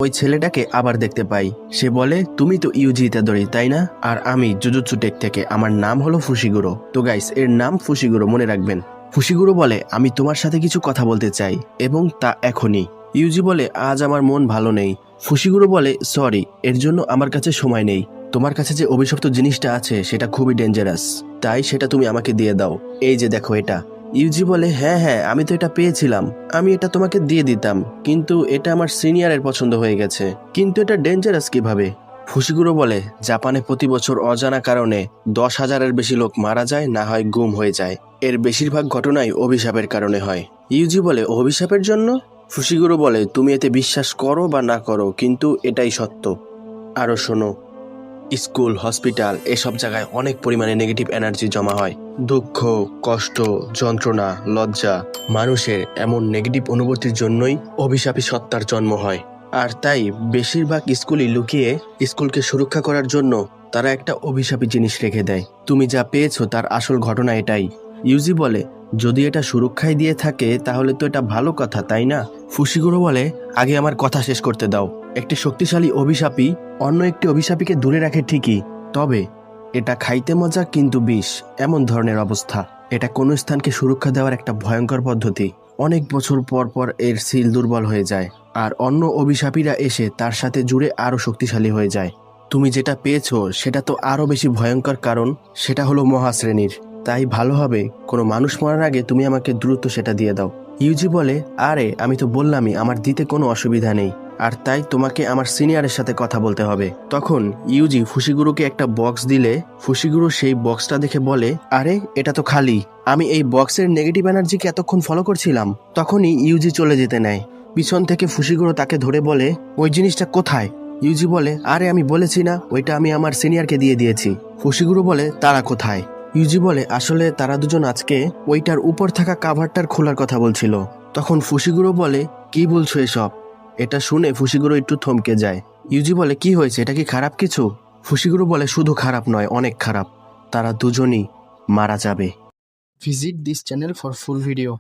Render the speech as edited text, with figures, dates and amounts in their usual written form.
ওই ছেলেটাকে আবার দেখতে পাই। সে বলে, তুমি তো ইউজি ইতাদোরি তাই না? আর আমি জুজুৎসু টেক থেকে, আমার নাম হলো ফুশিগুরো। তো গাইস, এর নাম ফুশিগুরো, মনে রাখবেন। ফুশিগুরো বলে, আমি তোমার সাথে কিছু কথা বলতে চাই, এবং তা এখনই। ইউজি বলে, আজ আমার মন ভালো নেই। ফুশিগুরো বলে, সরি, এর জন্য আমার কাছে সময় নেই। তোমার কাছে যে অভিশপ্ত জিনিসটা আছে সেটা খুবই ডেঞ্জারাস, তাই সেটা তুমি আমাকে দিয়ে দাও। এই যে দেখো এটা। ইউজি বলে, হ্যাঁ হ্যাঁ, আমি তো এটা পেয়েছিলাম, আমি এটা তোমাকে দিয়ে দিতাম, কিন্তু এটা আমার সিনিয়রের পছন্দ হয়ে গেছে। কিন্তু এটা ডেঞ্জারাস কিভাবে? ফুশিগুরো বলে, জাপানে প্রতি বছর অজানা কারণে 10,000-এর বেশি লোক মারা যায়, না হয় গুম হয়ে যায়। এর বেশিরভাগ ঘটনাই অভিশাপের কারণে হয়। ইউজি বলে, অভিশাপের জন্য? ফুশিগুরো বলে, তুমি এতে বিশ্বাস করো বা না করো, কিন্তু এটাই সত্য। আরো শোনো, স্কুল, হসপিটাল, এসব জায়গায় অনেক পরিমাণে নেগেটিভ এনার্জি জমা হয়। দুঃখ, কষ্ট, যন্ত্রণা, লজ্জা, মানুষের এমন নেগেটিভ অনুভূতির জন্যই অভিশাপী সত্তার জন্ম হয়। আর তাই বেশিরভাগ স্কুলই লুকিয়ে স্কুলকে সুরক্ষা করার জন্য তারা একটা অভিশাপী জিনিস রেখে দেয়। তুমি যা পেয়েছো তার আসল ঘটনা এটাই। ইউজি বলে, যদি এটা সুরক্ষায় দিয়ে থাকে তাহলে তো এটা ভালো কথা, তাই না? ফুশিগুরো বলে, আগে আমার কথা শেষ করতে দাও। একটি শক্তিশালী অভিশাপী অন্য একটি অভিশাপীকে দূরে রাখে ঠিকই, তবে এটা খাইতে মজা কিন্তু বিষ, এমন ধরনের অবস্থা। এটা কোনো স্থানকে সুরক্ষা দেওয়ার একটা ভয়ঙ্কর পদ্ধতি। অনেক বছর পর পর এর সিল দুর্বল হয়ে যায়, আর অন্য অভিশাপীরা এসে তার সাথে জুড়ে আরো শক্তিশালী হয়ে যায়। তুমি যেটা পেয়েছো সেটা তো আরো বেশি ভয়ঙ্কর, কারণ সেটা হলো মহাশ্রেণীর। তাই ভালো হবে কোনো মানুষ মরার আগে তুমি আমাকে দ্রুত সেটা দিয়ে দাও। ইউজি বলে, আরে আমি তো বললামই আমার দিতে কোনো অসুবিধা নেই, আর তাই তোমাকে আমার সিনিয়রের সাথে কথা বলতে হবে। তখন ইউজি ফুশিগুরোকে একটা বক্স দিলে ফুশিগুরো সেই বক্সটা দেখে বলে, আরে এটা তো খালি। আমি এই বক্সের নেগেটিভ এনার্জিকে এতক্ষণ ফলো করছিলাম। তখনই ইউজি চলে যেতে নেয়। পিছন থেকে ফুশিগুরো তাকে ধরে বলে, ওই জিনিসটা কোথায়? ইউজি বলে, আরে আমি বলেছি না, ওইটা আমি আমার সিনিয়রকে দিয়ে দিয়েছি। ফুশিগুরো বলে, তারা কোথায়? ইউজি বলে, আসলে তারা দুজন আজকে ওইটার উপর থাকা কাভারটার খোলার কথা বলছিল। তখন ফুশিগুরো বলে, কি বলছো এসব? এটা শুনে ফুশিগুরো একটু থমকে যায়। ইউজি বলে, কি হয়েছে, এটা কি খারাপ কিছু? ফুশিগুরো বলে, শুধু খারাপ নয়, অনেক খারাপ। তারা দুজনই মারা যাবে। Visit this channel for full video.